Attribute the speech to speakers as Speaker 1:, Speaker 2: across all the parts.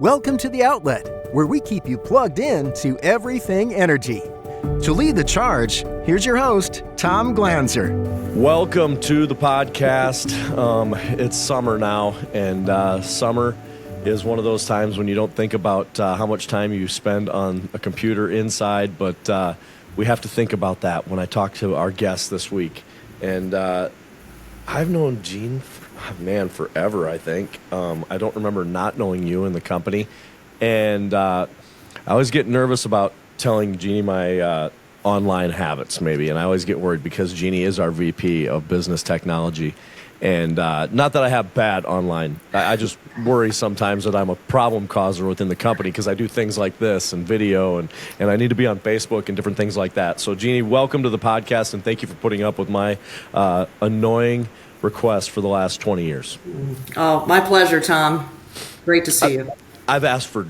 Speaker 1: Welcome to The Outlet, where we keep you plugged in to everything energy. To lead the charge, here's your host, Tom Glanzer.
Speaker 2: Welcome to the podcast. It's summer now, and summer is one of those times when you don't think about how much time you spend on a computer inside, but we have to think about that when I talk to our guest this week. And I've known Jeanne, forever, I think. I don't remember not knowing you in the company. And I always get nervous about telling Jeanne my online habits, maybe. And I always get worried because Jeanne is our VP of Business Technology. And not that I have bad online. I just worry sometimes that I'm a problem causer within the company because I do things like this and video, and I need to be on Facebook and different things like that. So, Jeanne, welcome to the podcast, and thank you for putting up with my annoying request for the last 20 years.
Speaker 3: Oh, my pleasure, Tom. Great to see you.
Speaker 2: I've asked for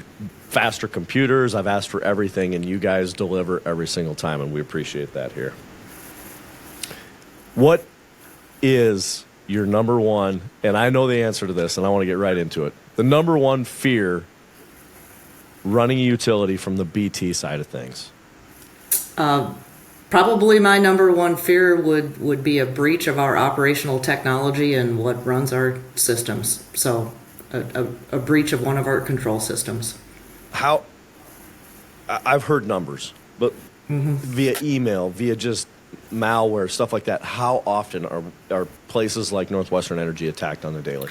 Speaker 2: faster computers. I've asked for everything, and you guys deliver every single time, and we appreciate that here. What is your number one, and I know the answer to this, and I want to get right into it, the number one fear running a utility from the BT side of things?
Speaker 3: Probably my number one fear would be a breach of our operational technology and what runs our systems. So a breach of one of our control systems. How?
Speaker 2: I've heard numbers, but via email, via just malware, stuff like that, how often are places like NorthWestern Energy attacked on the daily?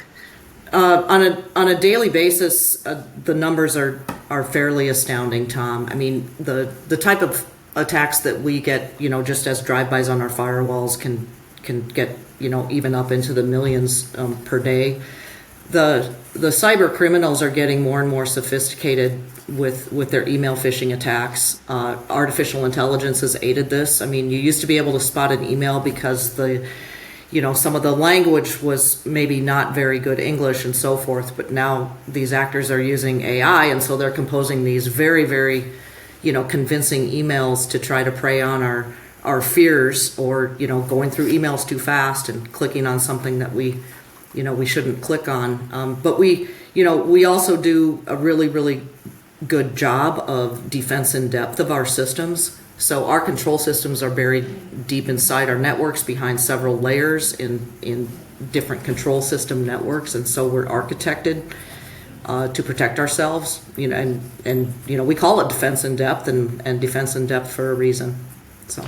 Speaker 3: On a daily basis, the numbers are fairly astounding, Tom. I mean, the type of attacks that we get, just as drive-bys on our firewalls can get, even up into the millions per day. The cyber criminals are getting more and more sophisticated with their email phishing attacks. Artificial intelligence has aided this. I mean, you used to be able to spot an email because some of the language was maybe not very good English and so forth, but now these actors are using AI, and so they're composing these very, very convincing emails to try to prey on our fears, or, going through emails too fast and clicking on something that we shouldn't click on. But we also do a really, really good job of defense in depth of our systems. So our control systems are buried deep inside our networks behind several layers in different control system networks. And so we're architected to protect ourselves, and we call it defense in depth and defense in depth for a reason. So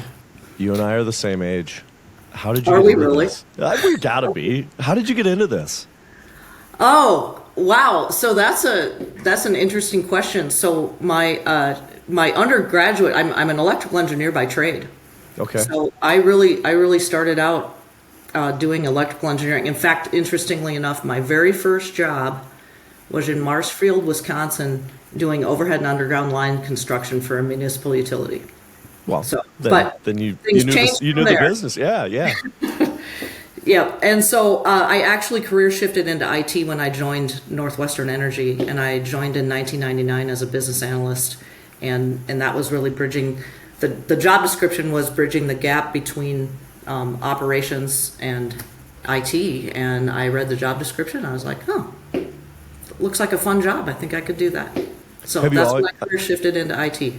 Speaker 2: you and I are the same age. How did you
Speaker 3: are
Speaker 2: get
Speaker 3: we
Speaker 2: into
Speaker 3: really?
Speaker 2: This? We gotta be. How did you get into this?
Speaker 3: Oh, wow. So that's an interesting question. So my undergraduate, I'm an electrical engineer by trade.
Speaker 2: Okay.
Speaker 3: So I really started out doing electrical engineering. In fact, interestingly enough, my very first job was in Marshfield, Wisconsin, doing overhead and underground line construction for a municipal utility.
Speaker 2: Well,
Speaker 3: so,
Speaker 2: then you knew the business. Yeah.
Speaker 3: Yeah, and so I actually career shifted into IT when I joined NorthWestern Energy, and I joined in 1999 as a business analyst, and that was really bridging. The job description was bridging the gap between operations and IT, and I read the job description, and I was like, looks like a fun job. I think I could do that. So that's when I career shifted into IT.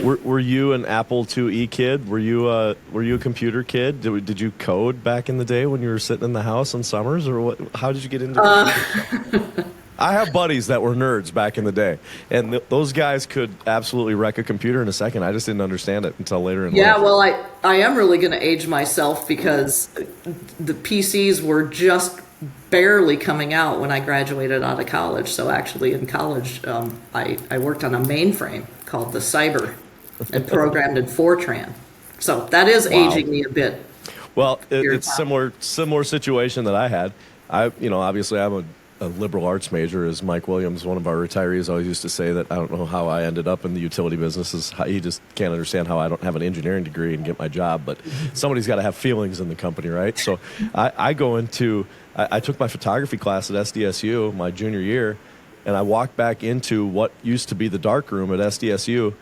Speaker 2: Were you an Apple IIe kid? Were you a computer kid? Did you code back in the day when you were sitting in the house on summers, or what? How did you get into computer? I have buddies that were nerds back in the day, and those guys could absolutely wreck a computer in a second. I just didn't understand it until later in life.
Speaker 3: Yeah, well, I am really going to age myself because the PCs were just barely coming out when I graduated out of college. So actually in college, I worked on a mainframe called the Cyber and programmed in Fortran. So that is aging me a bit.
Speaker 2: Well, it's similar situation that I had. Obviously I'm a liberal arts major, as Mike Williams, one of our retirees, always used to say that I don't know how I ended up in the utility business. He just can't understand how I don't have an engineering degree and get my job. But somebody's got to have feelings in the company, right? So I took my photography class at SDSU my junior year, and I walked back into what used to be the dark room at SDSU.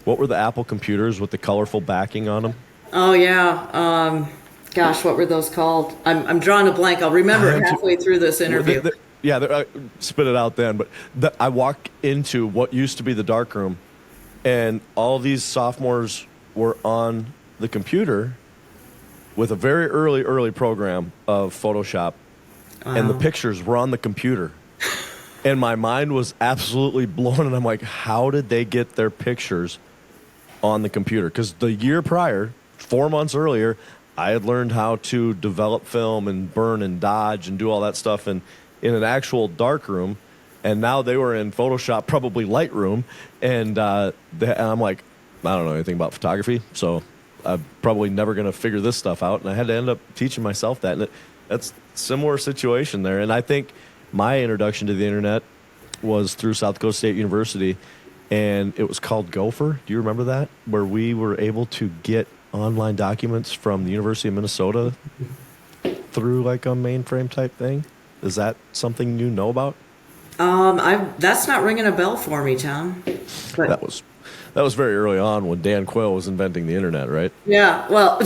Speaker 2: What were the Apple computers with the colorful backing on them?
Speaker 3: Oh, yeah. Gosh, what were those called? I'm drawing a blank. I'll remember it halfway through this interview.
Speaker 2: spit it out then. But I walk into what used to be the dark room, and all these sophomores were on the computer with a very early program of Photoshop, and the pictures were on the computer. And my mind was absolutely blown, and I'm like, how did they get their pictures on the computer? Because the year prior, 4 months earlier, I had learned how to develop film and burn and dodge and do all that stuff in an actual dark room. And now they were in Photoshop, probably Lightroom. And I'm like, I don't know anything about photography, so I'm probably never going to figure this stuff out. And I had to end up teaching myself that. And that's a similar situation there. And I think my introduction to the internet was through South Dakota State University, and it was called Gopher. Do you remember that? Where we were able to get online documents from the University of Minnesota through like a mainframe type thing. Is that something you know about?
Speaker 3: That's not ringing a bell for me, Tom. But
Speaker 2: that was very early on when Dan Quayle was inventing the internet, right?
Speaker 3: Yeah, well,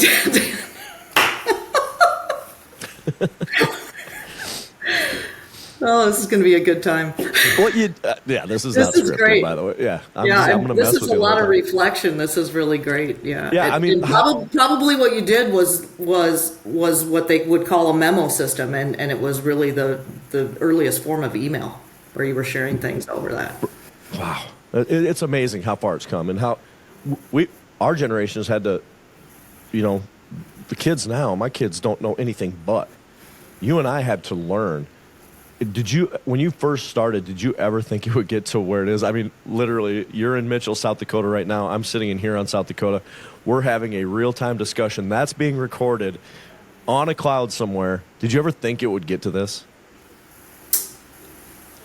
Speaker 3: oh, this is going to be a good time.
Speaker 2: Well, this is not scripted,
Speaker 3: great.
Speaker 2: By the way. Yeah, I'm going to
Speaker 3: this
Speaker 2: mess
Speaker 3: is
Speaker 2: with
Speaker 3: a
Speaker 2: you
Speaker 3: lot of
Speaker 2: time.
Speaker 3: reflection. This is really great. Yeah,
Speaker 2: Yeah.
Speaker 3: And probably what you did was what they would call a memo system, and it was really the earliest form of email where you were sharing things over that.
Speaker 2: Wow, it's amazing how far it's come, and how our generation has had to, the kids now. My kids don't know anything but. You and I had to learn. When you first started, did you ever think it would get to where it is? I mean, literally, you're in Mitchell, South Dakota right now. I'm sitting in Huron, South Dakota. We're having a real-time discussion. That's being recorded on a cloud somewhere. Did you ever think it would get to this?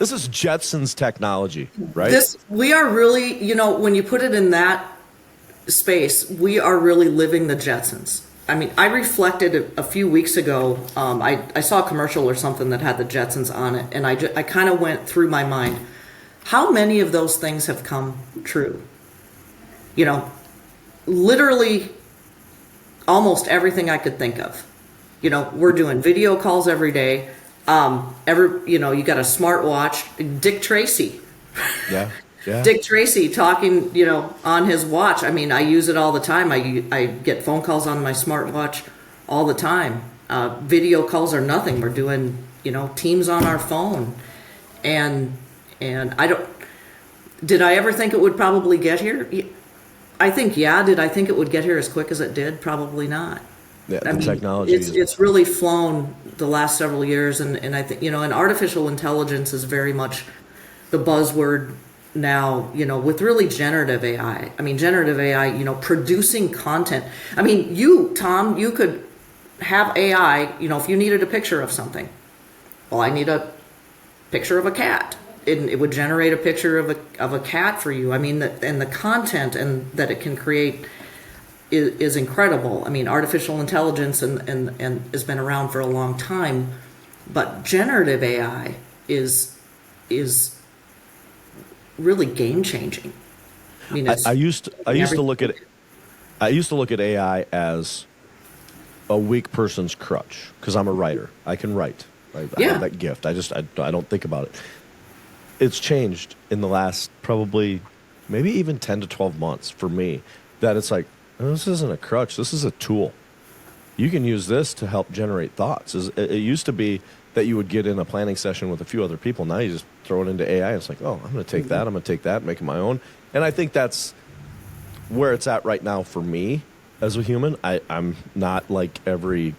Speaker 2: This is Jetsons technology, right?
Speaker 3: We are really, when you put it in that space, we are really living the Jetsons. I mean, I reflected a few weeks ago. I saw a commercial or something that had the Jetsons on it, and I kind of went through my mind. How many of those things have come true? Literally almost everything I could think of. We're doing video calls every day. You got a smartwatch. Dick Tracy.
Speaker 2: Yeah. Yeah.
Speaker 3: Dick Tracy talking, on his watch. I mean, I use it all the time. I get phone calls on my smartwatch all the time. Video calls are nothing. We're doing, Teams on our phone. And did I ever think it would probably get here? I think, yeah. Did I think it would get here as quick as it did? Probably not.
Speaker 2: Yeah, technology.
Speaker 3: It's really flown the last several years. And I think, and artificial intelligence is very much the buzzword now, with really generative AI. I mean, generative AI, producing content. I mean, Tom, you could have AI, if you needed a picture of something. Well, I need a picture of a cat. It would generate a picture of a cat for you. I mean, and the content and that it can create is incredible. I mean, artificial intelligence and has been around for a long time, but generative AI is really game changing. I mean,
Speaker 2: I used to look at AI as a weak person's crutch because I'm a writer. I can write. I have that gift. I don't think about it. It's changed in the last probably maybe even 10 to 12 months for me that it's like, oh, this isn't a crutch. This is a tool. You can use this to help generate thoughts. It used to be that you would get in a planning session with a few other people. Now you just throw it into AI. It's like, oh, I'm going to take that. I'm going to take that, make it my own. And I think that's where it's at right now for me as a human. I'm not like every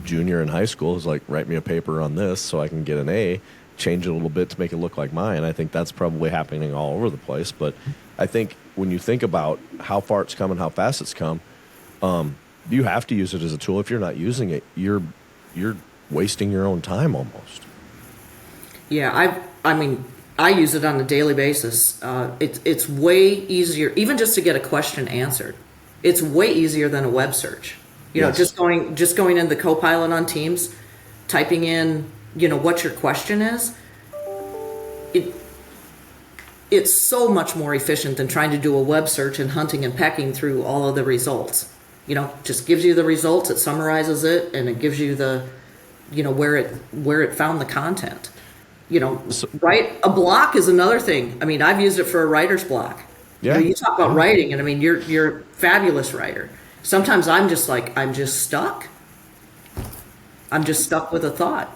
Speaker 2: junior in high school who's like, write me a paper on this so I can get an A, change it a little bit to make it look like mine. I think that's probably happening all over the place. But I think when you think about how far it's come and how fast it's come, you have to use it as a tool. If you're not using it, you're wasting your own time almost.
Speaker 3: Yeah, I mean, I use it on a daily basis. It's way easier, even just to get a question answered. It's way easier than a web search. Just going in the Copilot on Teams, typing in, what your question is. It's so much more efficient than trying to do a web search and hunting and pecking through all of the results. Just gives you the results, it summarizes it, and it gives you the, where it found the content. Write a block is another thing. I mean, I've used it for a writer's block.
Speaker 2: Yeah.
Speaker 3: You talk about writing, and I mean, you're a fabulous writer. Sometimes I'm just stuck. I'm just stuck with a thought.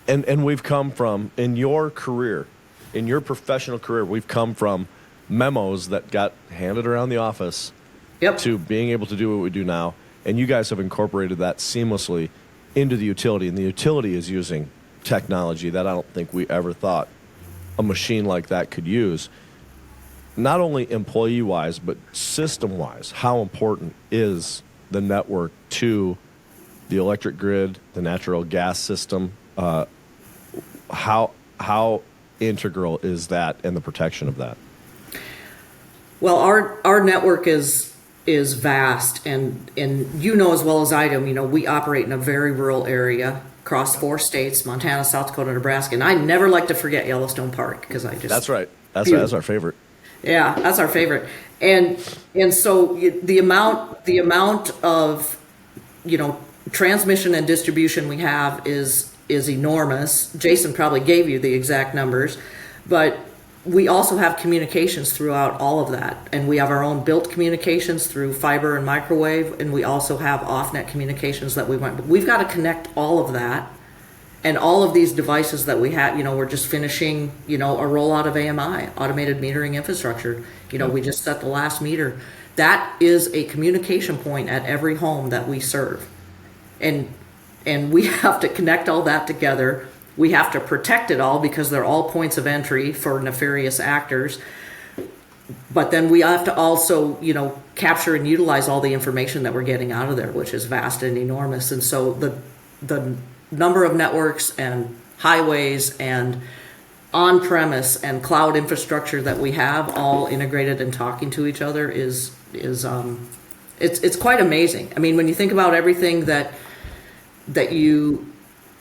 Speaker 2: And we've come from, in your career, in your professional career, we've come from memos that got handed around the office to being able to do what we do now. And you guys have incorporated that seamlessly into the utility. And the utility is using technology that I don't think we ever thought a machine like that could use. Not only employee-wise, but system-wise, how important is the network to the electric grid, the natural gas system? How integral is that and the protection of that?
Speaker 3: Well, our network is vast, and as well as I do, we operate in a very rural area across 4 states: Montana, South Dakota, Nebraska, and I never like to forget Yellowstone Park because
Speaker 2: That's right. That's our favorite.
Speaker 3: Yeah, that's our favorite. And so the amount of transmission and distribution we have is enormous. Jason probably gave you the exact numbers, but we also have communications throughout all of that, and we have our own built communications through fiber and microwave, and we also have off-net communications that we've got to connect all of that. And all of these devices that we have, we're just finishing, a rollout of AMI, automated metering infrastructure. We just set the last meter. That is a communication point at every home that we serve. And we have to connect all that together. We have to protect it all because they're all points of entry for nefarious actors. But then we have to also, capture and utilize all the information that we're getting out of there, which is vast and enormous. And so the number of networks and highways and on-premise and cloud infrastructure that we have all integrated and talking to each other is it's quite amazing. I mean, when you think about everything that you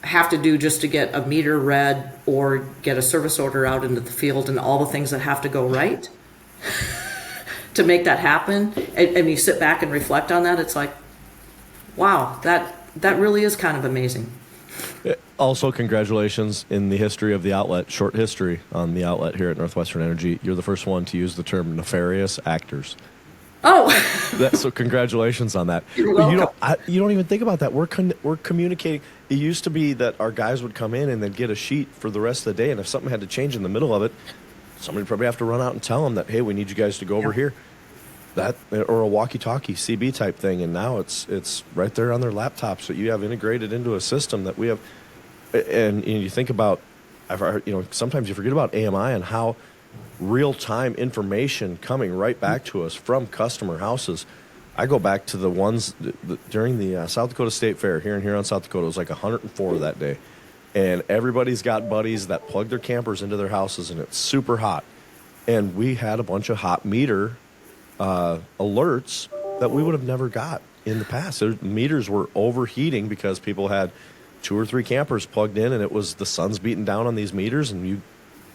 Speaker 3: have to do just to get a meter read or get a service order out into the field and all the things that have to go right to make that happen, and you sit back and reflect on that, it's like, wow, that really is kind of amazing.
Speaker 2: Also, congratulations in the history of the outlet, short history on the outlet here at NorthWestern Energy. You're the first one to use the term nefarious actors.
Speaker 3: Oh,
Speaker 2: So congratulations on that.
Speaker 3: You're welcome.
Speaker 2: You don't even think about that. We're communicating. It used to be that our guys would come in and they'd get a sheet for the rest of the day, and if something had to change in the middle of it, somebody would probably have to run out and tell them that, hey, we need you guys to go over here. That, or a walkie-talkie CB type thing, and now it's right there on their laptops that you have integrated into a system that we have. And you think about, sometimes you forget about AMI and how real-time information coming right back to us from customer houses. I go back to the ones during the South Dakota State Fair here in Huron, South Dakota. It was like 104 that day, and everybody's got buddies that plug their campers into their houses, and it's super hot. And we had a bunch of hot meter alerts that we would have never got in the past. Meters were overheating because people had 2 or 3 campers plugged in, and it was the sun's beating down on these meters, and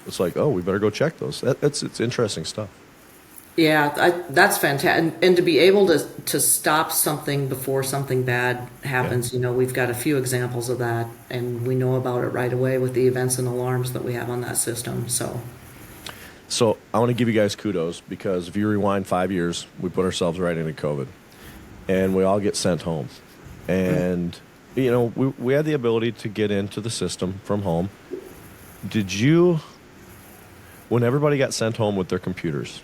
Speaker 2: it's like, oh, we better go check those. It's interesting stuff.
Speaker 3: Yeah, that's fantastic. And to be able to stop something before something bad happens, we've got a few examples of that, and we know about it right away with the events and alarms that we have on that system.
Speaker 2: So I want to give you guys kudos, because if you rewind 5 years, we put ourselves right into COVID, and we all get sent home. And, we had the ability to get into the system from home. Did you, when everybody got sent home with their computers,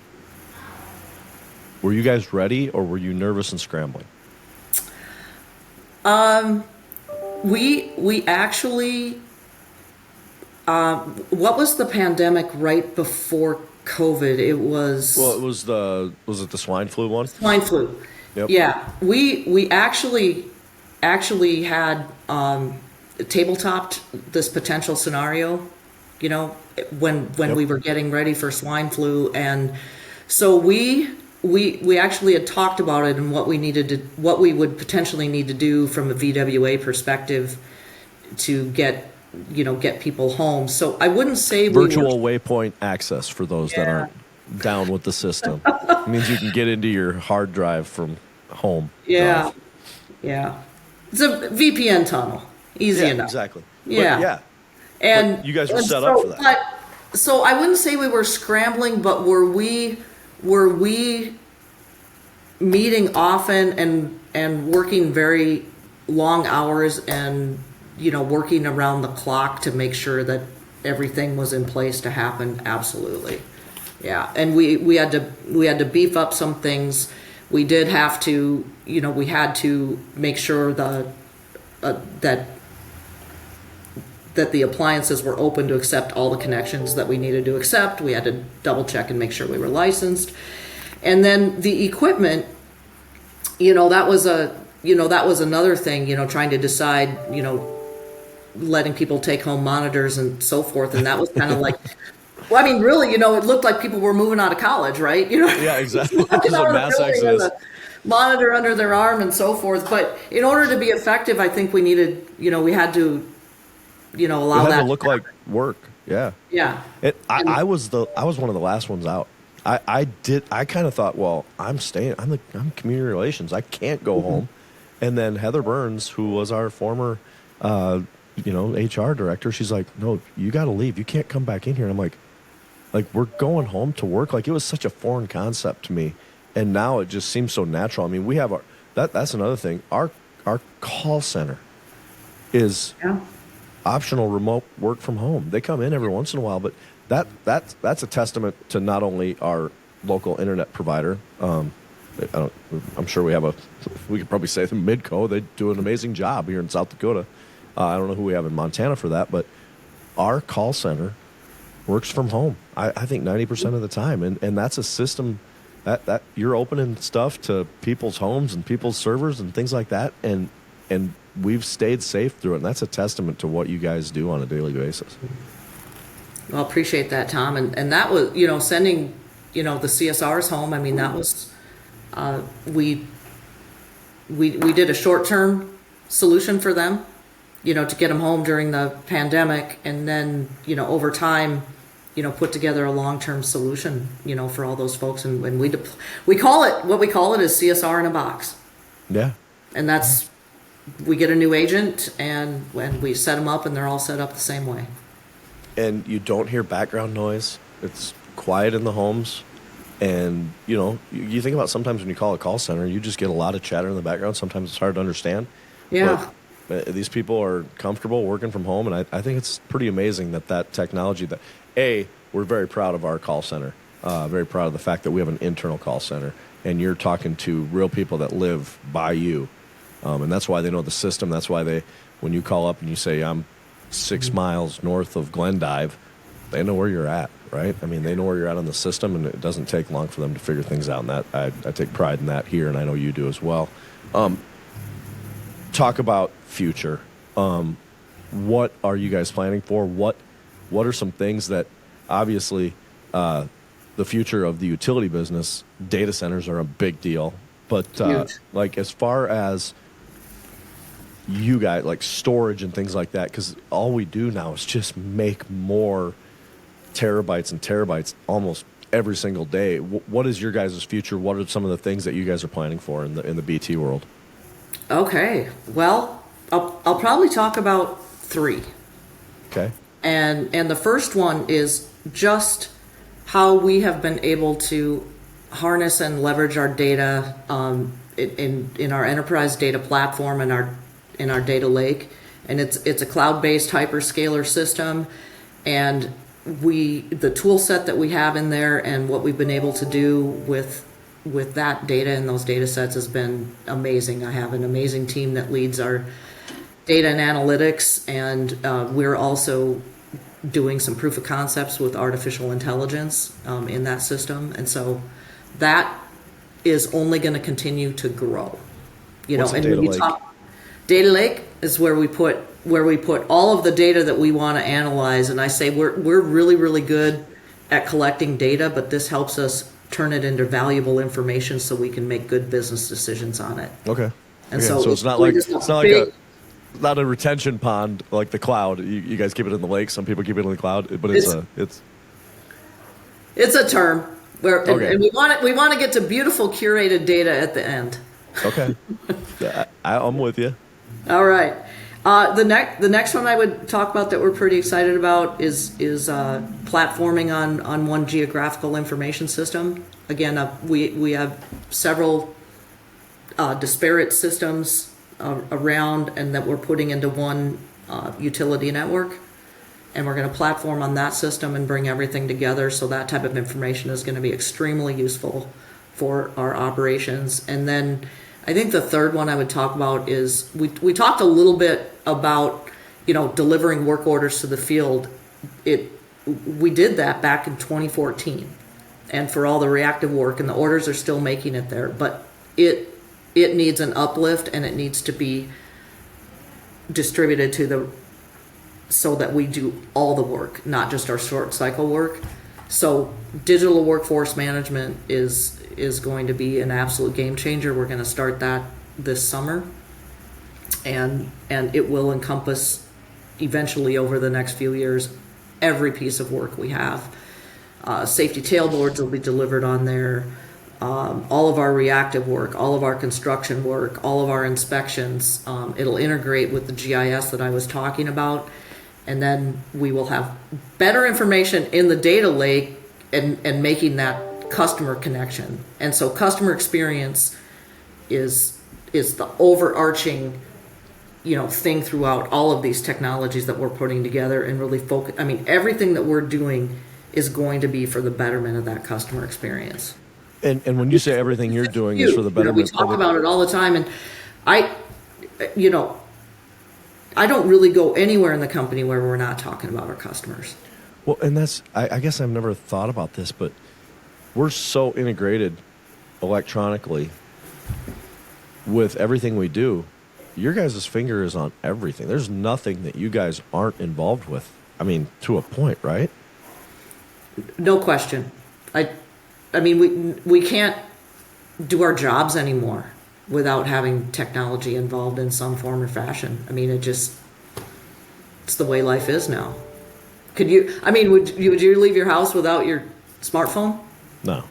Speaker 2: were you guys ready, or were you nervous and scrambling?
Speaker 3: We actually, what was the pandemic right before COVID? It was...
Speaker 2: Well, was it the swine flu one?
Speaker 3: Swine flu.
Speaker 2: Yep.
Speaker 3: Yeah. We actually had tabletopped this potential scenario, when we were getting ready for swine flu. And so we actually had talked about it and what we would potentially need to do from a VWA perspective to get people home. So I wouldn't say
Speaker 2: virtual waypoint access for those that aren't down with the system. It means you can get into your hard drive from home.
Speaker 3: Yeah. Yeah. It's a VPN tunnel. Easy enough.
Speaker 2: Exactly.
Speaker 3: Yeah.
Speaker 2: But
Speaker 3: And
Speaker 2: you guys were
Speaker 3: and
Speaker 2: set up for that.
Speaker 3: So I wouldn't say we were scrambling, but were we meeting often and working very long hours and working around the clock to make sure that everything was in place to happen? Absolutely. Yeah. And we had to beef up some things. We did have to, we had to make sure that the appliances were open to accept all the connections that we needed to accept. We had to double check and make sure we were licensed. And then the equipment, that was another thing, trying to decide, letting people take home monitors and so forth. And that was kind of like, well, I mean, really, it looked like people were moving out of college, right?
Speaker 2: Yeah, exactly.
Speaker 3: Walking out of the
Speaker 2: mass
Speaker 3: building
Speaker 2: exodus.
Speaker 3: with a monitor under their arm and so forth. But in order to be effective, I think we needed, we had to, allow
Speaker 2: It had
Speaker 3: that
Speaker 2: to look like work. Yeah.
Speaker 3: Yeah.
Speaker 2: I was one of the last ones out. I kind of thought, well, I'm staying. I'm community relations. I can't go home. And then Heather Burns, who was our former, HR director, she's like, no, you got to leave. You can't come back in here. And I'm like, we're going home to work. Like, it was such a foreign concept to me. And now it just seems so natural. I mean, we have that's another thing. Our call center is optional remote work from home. They come in every once in a while, but that's a testament to not only our local internet provider. I'm sure we could probably say the Midco. They do an amazing job here in South Dakota. I don't know who we have in Montana for that, but our call center works from home. I think 90% of the time, and that's a system that you're opening stuff to people's homes and people's servers and things like that, and we've stayed safe through it, and that's a testament to what you guys do on a daily basis.
Speaker 3: Well, appreciate that, Tom. And that was, sending, the CSRs home. I mean, that was, we did a short-term solution for them, to get them home during the pandemic. And then, over time, put together a long-term solution, for all those folks. And we call it is CSR in a box.
Speaker 2: Yeah.
Speaker 3: And that's, we get a new agent and when we set them up and they're all set up the same way.
Speaker 2: And you don't hear background noise. It's quiet in the homes. And, you think about sometimes when you call a call center, you just get a lot of chatter in the background. Sometimes it's hard to understand.
Speaker 3: Yeah.
Speaker 2: But these people are comfortable working from home. And I think it's pretty amazing that technology we're very proud of our call center. Very proud of the fact that we have an internal call center. And you're talking to real people that live by you. And that's why they know the system. That's why when you call up and you say, I'm 6 miles north of Glendive, they know where you're at, right? I mean, they know where you're at on the system, and it doesn't take long for them to figure things out. And that I take pride in that here, and I know you do as well. Talk about future. What are you guys planning for? What are some things that obviously the future of the utility business, data centers are a big deal. But like as far as you guys, like storage and things like that, because all we do now is just make more terabytes and terabytes almost every single day. What is your guys' future? What are some of the things that you guys are planning for in the BT world?
Speaker 3: Okay, well, I'll probably talk about 3.
Speaker 2: Okay.
Speaker 3: And the first one is just how we have been able to harness and leverage our data in our enterprise data platform and in our data lake. And it's a cloud-based hyperscaler system, and the tool set that we have in there and what we've been able to do with that data and those data sets has been amazing. I have an amazing team that leads our data and analytics, and we're also doing some proof of concepts with artificial intelligence in that system. And so that is only going to continue to grow.
Speaker 2: What's a data lake?
Speaker 3: Data lake is where we put all of the data that we want to analyze. And I say we're really, really good at collecting data, but this helps us turn it into valuable information so we can make good business decisions on it.
Speaker 2: Okay.
Speaker 3: And
Speaker 2: so it's not not a retention pond like the cloud. You guys keep it in the lake. Some people keep it in the cloud, but it's
Speaker 3: a term where and we want to get to beautiful curated data at the end.
Speaker 2: Okay. I'm with you.
Speaker 3: All right. The next one I would talk about that we're pretty excited about is platforming on one geographical information system. Again, we have several disparate systems around, and that we're putting into one utility network, and we're going to platform on that system and bring everything together. So that type of information is going to be extremely useful for our operations. And then I think the third one I would talk about is we talked a little bit about, delivering work orders to the field. We did that back in 2014, and for all the reactive work, and the orders are still making it there, but it needs an uplift, and it needs to be distributed so that we do all the work, not just our short cycle work. So digital workforce management is going to be an absolute game changer. We're going to start that this summer, and it will encompass eventually over the next few years every piece of work we have. Safety tailboards will be delivered on there. All of our reactive work, all of our construction work, all of our inspections. It'll integrate with the GIS that I was talking about, and then we will have better information in the data lake and making that customer connection. And so customer experience is the overarching thing throughout all of these technologies that we're putting together, and really focus. I mean, everything that we're doing is going to be for the betterment of that customer experience.
Speaker 2: And when you say everything you're doing is for the betterment,
Speaker 3: we talk about it all the time, and I don't really go anywhere in the company where we're not talking about our customers.
Speaker 2: Well, and that's, I guess I've never thought about this, but we're so integrated electronically with everything we do. Your guys' finger is on everything. There's nothing that you guys aren't involved with. I mean, to a point, right?
Speaker 3: No question. I mean, we can't do our jobs anymore without having technology involved in some form or fashion. I mean, it's the way life is now. Would you leave your house without your smartphone?
Speaker 2: No.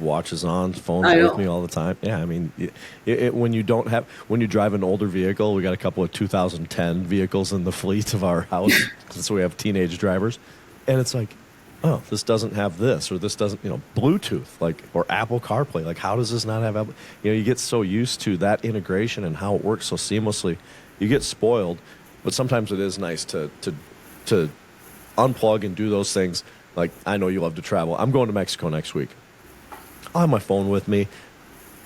Speaker 2: Watch is on, phone's with me all the time. Yeah, I mean, when you drive an older vehicle, we got a couple of 2010 vehicles in the fleet of our house, so we have teenage drivers, and it's like, oh, this doesn't have this, or this doesn't, Bluetooth, or Apple CarPlay. Like, how does this not have Apple? You get so used to that integration and how it works so seamlessly, you get spoiled. But sometimes it is nice to unplug and do those things. Like, I know you love to travel. I'm going to Mexico next week. I'll have my phone with me.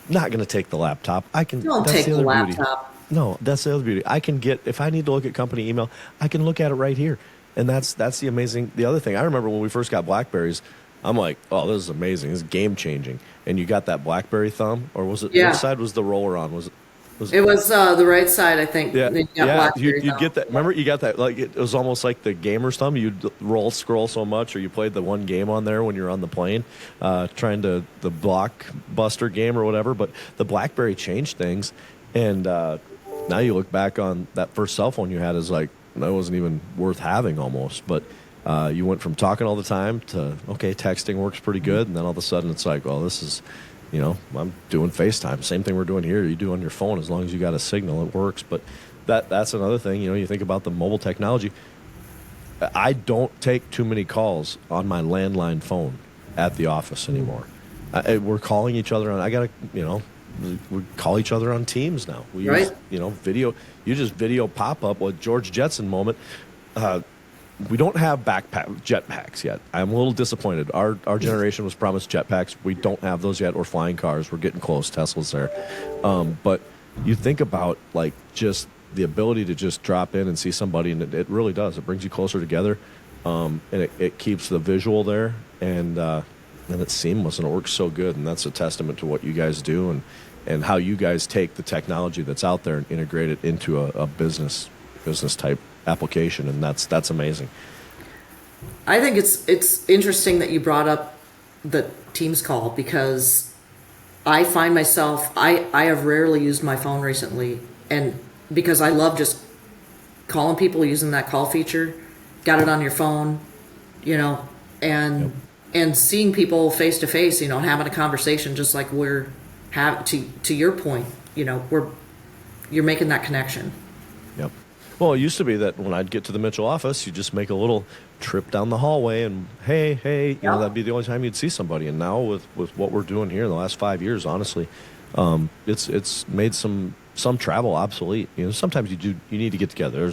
Speaker 2: Not going to take the laptop.
Speaker 3: Don't take the laptop.
Speaker 2: No, that's the other beauty. I can if I need to look at company email, I can look at it right here. And that's the other thing. I remember when we first got Blackberries, I'm like, oh, this is amazing. This is game changing. And you got that Blackberry thumb, or was it, which side was the roller on?
Speaker 3: It was the right side, I think.
Speaker 2: Yeah. You'd get that. Remember, you got that. Like, it was almost like the gamer's thumb. You'd scroll so much, or you played the one game on there when you're on the plane, trying the blockbuster game or whatever. But the BlackBerry changed things, and now you look back on that first cell phone you had as like, that wasn't even worth having almost. But you went from talking all the time to, okay, texting works pretty good, and then all of a sudden it's like, well, this is. I'm doing FaceTime. Same thing we're doing here. You do on your phone. As long as you got a signal, it works. But that's another thing. You think about the mobile technology. I don't take too many calls on my landline phone at the office anymore. We're calling each other on. We call each other on Teams now. We use, video. You just video pop up with George Jetson moment. We don't have jetpacks yet. I'm a little disappointed. Our generation was promised jetpacks. We don't have those yet, or flying cars. We're getting close. Tesla's there. But you think about just the ability to just drop in and see somebody, and it really does. It brings you closer together, and it keeps the visual there, and it's seamless, and it works so good. And that's a testament to what you guys do and how you guys take the technology that's out there and integrate it into a business type application, and that's amazing.
Speaker 3: I think it's interesting that you brought up the Teams call, because I find myself I have rarely used my phone recently, and because I love just calling people using that call feature, got it on your phone, and seeing people face to face, having a conversation just like we're to your point, you're making that connection.
Speaker 2: Yep. Well, it used to be that when I'd get to the Mitchell office, you just make a little trip down the hallway and hey, that'd be the only time you'd see somebody. And now with what we're doing here in the last 5 years, honestly, it's made some travel obsolete. Sometimes you need to get together.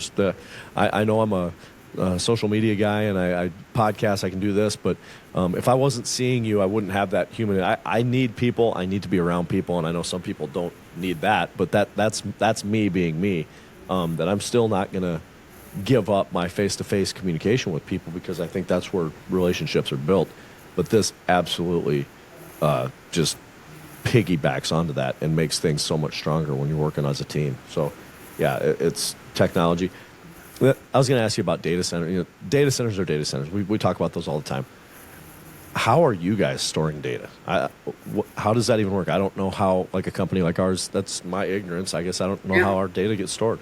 Speaker 2: I know I'm a social media guy and I podcast, I can do this, but if I wasn't seeing you, I wouldn't have that human. I need people. I need to be around people, and I know some people don't need that, but that's me being me. That I'm still not going to give up my face-to-face communication with people because I think that's where relationships are built. But this absolutely just piggybacks onto that and makes things so much stronger when you're working as a team. So, yeah, it's technology. I was going to ask you about data center. Data centers are data centers. We talk about those all the time. How are you guys storing data? How does that even work? I don't know how, like a company like ours, that's my ignorance. I guess I don't know how our data gets stored.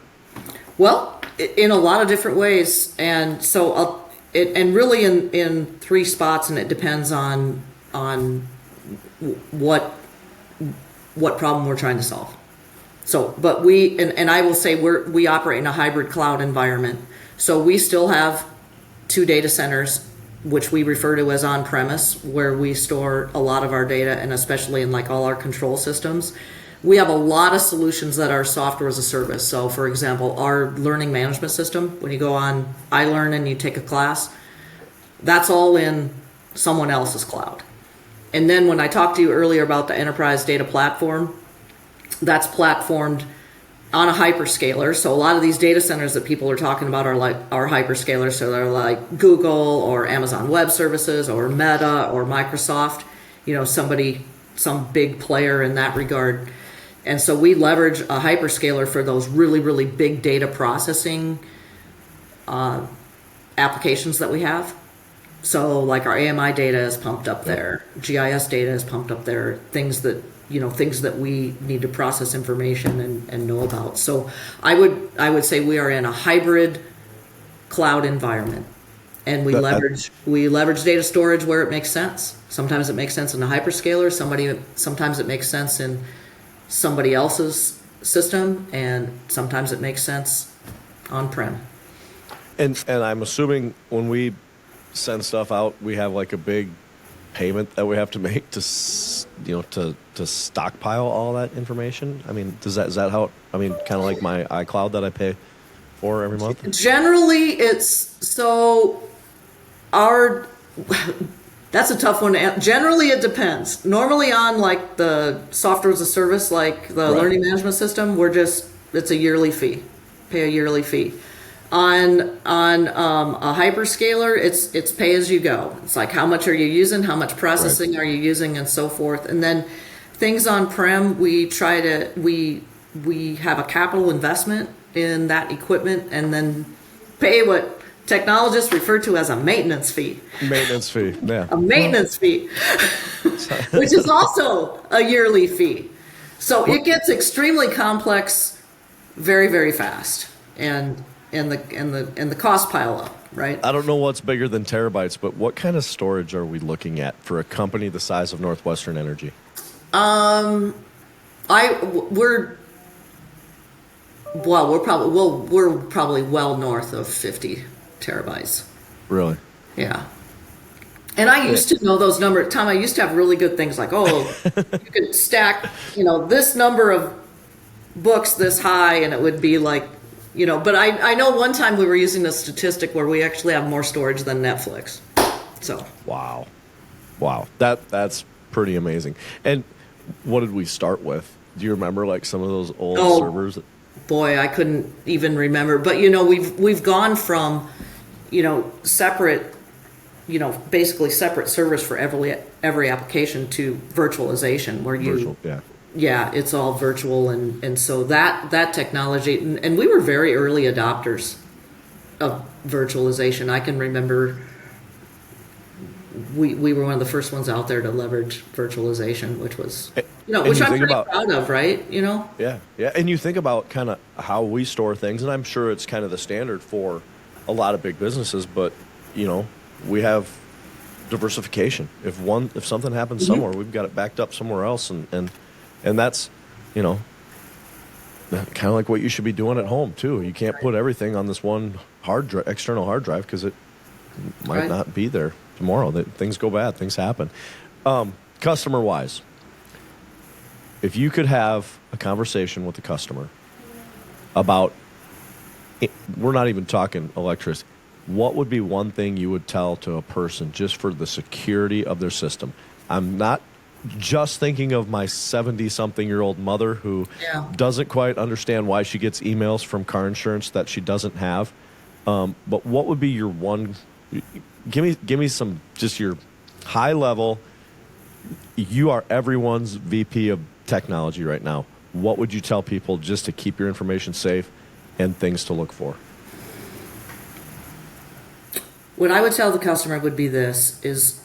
Speaker 3: Well, in a lot of different ways. And so and really in three spots, and it depends on what problem we're trying to solve. So, but and I will say we operate in a hybrid cloud environment. So we still have 2 data centers, which we refer to as on-premise, where we store a lot of our data, and especially in like all our control systems. We have a lot of solutions that are software as a service. So for example, our learning management system, when you go on iLearn and you take a class, that's all in someone else's cloud. And then when I talked to you earlier about the enterprise data platform, that's platformed on a hyperscaler. So a lot of these data centers that people are talking about are hyperscalers. So they're like Google or Amazon Web Services or Meta or Microsoft, some big player in that regard. And so we leverage a hyperscaler for those really, really big data processing applications that we have. So like our AMI data is pumped up there, GIS data is pumped up there, things that we need to process information and know about. So I would say we are in a hybrid cloud environment, and we leverage data storage where it makes sense. Sometimes it makes sense in a hyperscaler. Sometimes it makes sense in somebody else's system, and sometimes it makes sense on-prem.
Speaker 2: And I'm assuming when we send stuff out, we have like a big payment that we have to make to stockpile all that information. I mean, is that how? I mean, kind of like my iCloud that I pay for every month.
Speaker 3: Generally, that's a tough one to answer. Generally, it depends. Normally, on like the software as a service, like the learning management system, it's a yearly fee. Pay a yearly fee. On a hyperscaler, it's pay as you go. It's like how much are you using, how much processing are you using, and so forth. And then things on-prem, we have a capital investment in that equipment, and then pay what technologists refer to as a maintenance fee.
Speaker 2: Maintenance fee, yeah.
Speaker 3: A maintenance fee, which is also a yearly fee. So it gets extremely complex very, very fast, and the costs pile up, right?
Speaker 2: I don't know what's bigger than terabytes, but what kind of storage are we looking at for a company the size of NorthWestern Energy?
Speaker 3: We're probably well north of 50 terabytes.
Speaker 2: Really?
Speaker 3: Yeah. And I used to know those numbers. Tom, I used to have really good things like, you could stack, this number of books this high, and it would be like, but I know one time we were using a statistic where we actually have more storage than Netflix. So.
Speaker 2: Wow. That's pretty amazing. And what did we start with? Do you remember like some of those old servers?
Speaker 3: Boy, I couldn't even remember. But we've gone from, separate, basically separate servers for every application to virtualization, where yeah, it's all virtual, and so that technology, and we were very early adopters of virtualization. I can remember we were one of the first ones out there to leverage virtualization, which was which I'm pretty proud of, right?
Speaker 2: Yeah. And you think about kind of how we store things, and I'm sure it's kind of the standard for a lot of big businesses, but we have diversification. If something happens somewhere, we've got it backed up somewhere else, and that's kind of like what you should be doing at home too. You can't put everything on this one external hard drive, because it might not be there tomorrow. That things go bad, things happen. Customer wise, if you could have a conversation with the customer about, we're not even talking electricity, what would be one thing you would tell to a person just for the security of their system? I'm not just thinking of my 70-something-year-old mother who doesn't quite understand why she gets emails from car insurance that she doesn't have. But what would be your one? Give me some, just your high level. You are everyone's VP of technology right now. What would you tell people just to keep your information safe and things to look for?
Speaker 3: What I would tell the customer would be this: is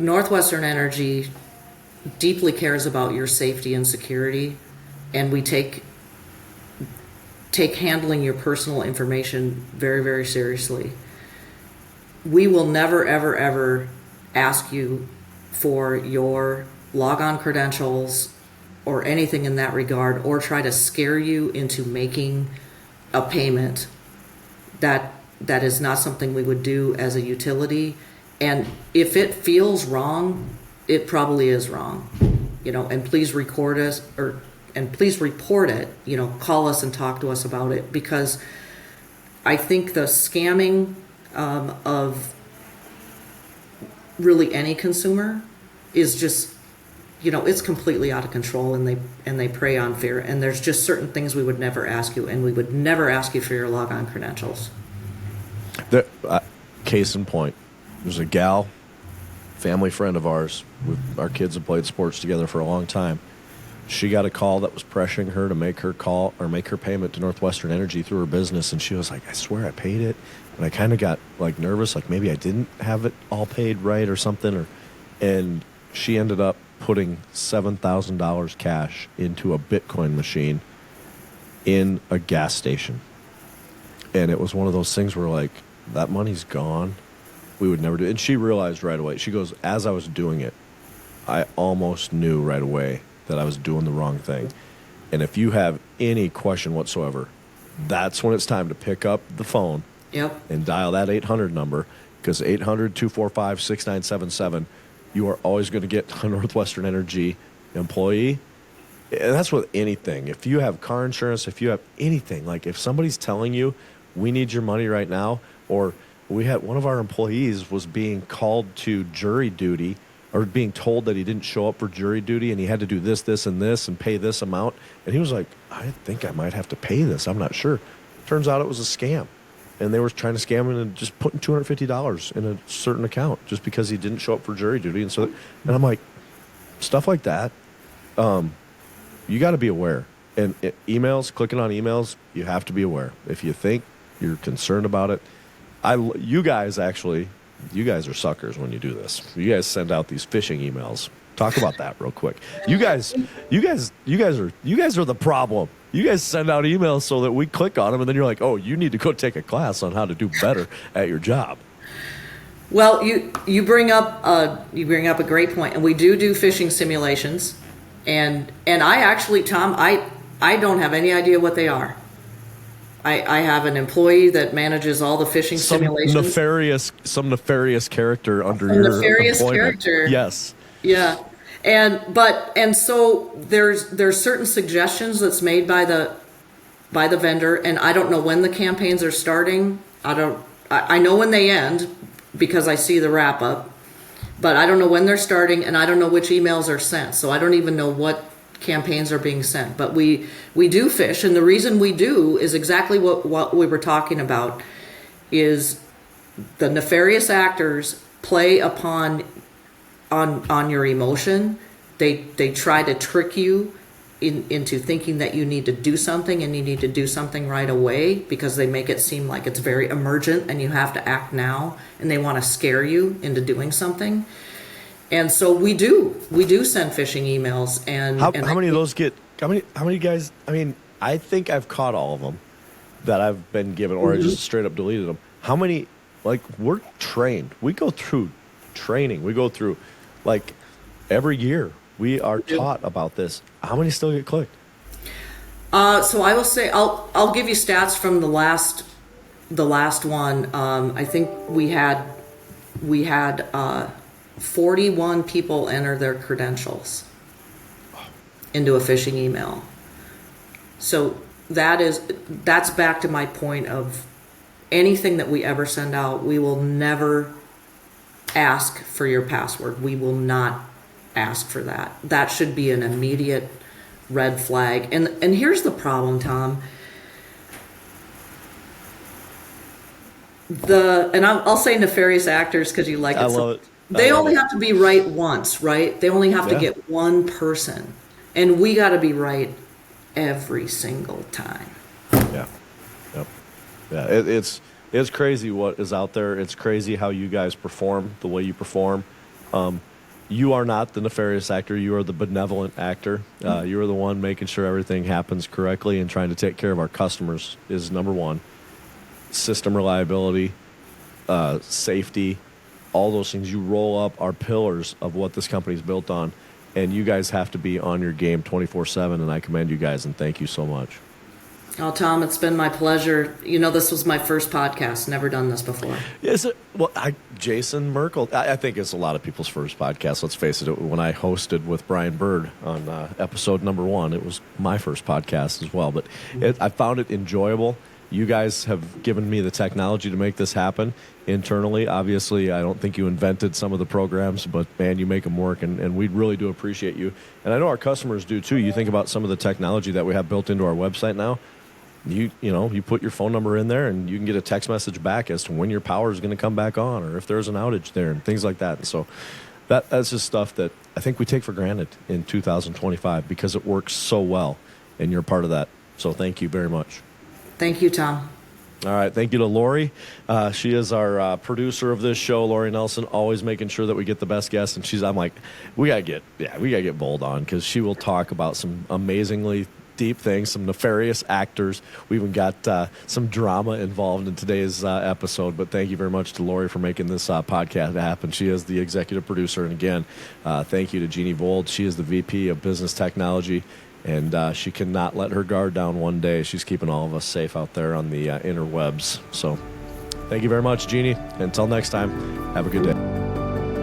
Speaker 3: NorthWestern Energy deeply cares about your safety and security, and we take handling your personal information very, very seriously. We will never, ever, ever ask you for your logon credentials or anything in that regard, or try to scare you into making a payment. That is not something we would do as a utility. And if it feels wrong, it probably is wrong, and please record us, and please report it, call us and talk to us about it, because I think the scamming of really any consumer is just, it's completely out of control, and they prey on fear. And there's just certain things we would never ask you, and we would never ask you for your logon credentials.
Speaker 2: Case in point, there's a gal, family friend of ours. Our kids have played sports together for a long time. She got a call that was pressuring her to make her call or make her payment to NorthWestern Energy through her business, and she was like, I swear I paid it. And I kind of got nervous, like maybe I didn't have it all paid right or something. And she ended up putting $7,000 cash into a Bitcoin machine in a gas station. And it was one of those things where, like, that money's gone. We would never do it. And she realized right away. She goes, as I was doing it, I almost knew right away that I was doing the wrong thing. And if you have any question whatsoever, that's when it's time to pick up the phone and dial that 800 number, because 800-245-6977, you are always going to get a NorthWestern Energy employee. And that's with anything. If you have car insurance, if you have anything, like if somebody's telling you, we need your money right now, or we had one of our employees was being called to jury duty, or being told that he didn't show up for jury duty and he had to do this, this, and this and pay this amount. And he was like, I think I might have to pay this. I'm not sure. Turns out it was a scam. And they were trying to scam him and just putting $250 in a certain account just because he didn't show up for jury duty. And I'm like, stuff like that, you got to be aware. And emails, clicking on emails, you have to be aware. If you think you're concerned about it, you guys are suckers when you do this. You guys send out these phishing emails. Talk about that real quick. You guys are the problem. You guys send out emails so that we click on them, and then you're like, oh, you need to go take a class on how to do better at your job.
Speaker 3: Well, you bring up a great point, and we do phishing simulations, and I actually, Tom, I don't have any idea what they are. I have an employee that manages all the phishing simulations.
Speaker 2: Some nefarious character under your
Speaker 3: nefarious
Speaker 2: employment.
Speaker 3: Character.
Speaker 2: Yes.
Speaker 3: Yeah. And so there's certain suggestions that's made by the vendor, and I don't know when the campaigns are starting. I know when they end because I see the wrap up, but I don't know when they're starting, and I don't know which emails are sent. So I don't even know what campaigns are being sent. But we do phish, and the reason we do is exactly what we were talking about, is the nefarious actors play on your emotion. They try to trick you into thinking that you need to do something, and you need to do something right away, because they make it seem like it's very emergent and you have to act now, and they want to scare you into doing something. And so we do send phishing emails. And
Speaker 2: how many of those get? How many guys? I mean, I think I've caught all of them that I've been given, or I just straight up deleted them. How many? Like, we're trained. We go through training. We go through, like, every year we are taught about this. How many still get clicked?
Speaker 3: So I will say I'll give you stats from the last one. I think we had 41 people enter their credentials into a phishing email. So that's back to my point of anything that we ever send out, we will never ask for your password. We will not ask for that. That should be an immediate red flag. And here's the problem, Tom. I'll say nefarious actors because you like it.
Speaker 2: I love it.
Speaker 3: They only have to be right once, right? They only have to get one person. And we got to be right every single time.
Speaker 2: Yeah. Yep. Yeah. It's crazy what is out there. It's crazy how you guys perform the way you perform. You are not the nefarious actor. You are the benevolent actor. You are the one making sure everything happens correctly and trying to take care of our customers is number one. System reliability, safety, all those things. You roll up are pillars of what this company is built on. And you guys have to be on your game 24/7, and I commend you guys, and thank you so much.
Speaker 3: Oh, Tom, it's been my pleasure. This was my first podcast. Never done this before.
Speaker 2: Is it? Well, Jason Merkel, I think it's a lot of people's first podcast. Let's face it. When I hosted with Brian Bird on episode number 1, it was my first podcast as well. But I found it enjoyable. You guys have given me the technology to make this happen internally. Obviously, I don't think you invented some of the programs, but, man, you make them work, and we really do appreciate you. And I know our customers do, too. You think about some of the technology that we have built into our website now. You put your phone number in there, and you can get a text message back as to when your power is going to come back on or if there's an outage there and things like that. And so that's just stuff that I think we take for granted in 2025 because it works so well, and you're part of that. So thank you very much.
Speaker 3: Thank you, Tom.
Speaker 2: All right. Thank you to Lori. She is our producer of this show, Lori Nelson, always making sure that we get the best guests. And I'm like, we got to get Vold on because she will talk about some amazingly deep things, some nefarious actors. We even got some drama involved in today's episode. But thank you very much to Lori for making this podcast happen. She is the executive producer. And again, thank you to Jeanne Vold. She is the VP of Business Technology. And she cannot let her guard down one day. She's keeping all of us safe out there on the interwebs. So thank you very much, Jeannie. Until next time, have a good day.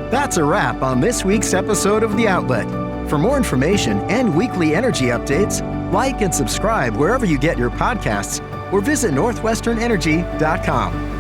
Speaker 1: That's a wrap on this week's episode of The Outlet. For more information and weekly energy updates, like and subscribe wherever you get your podcasts or visit northwesternenergy.com.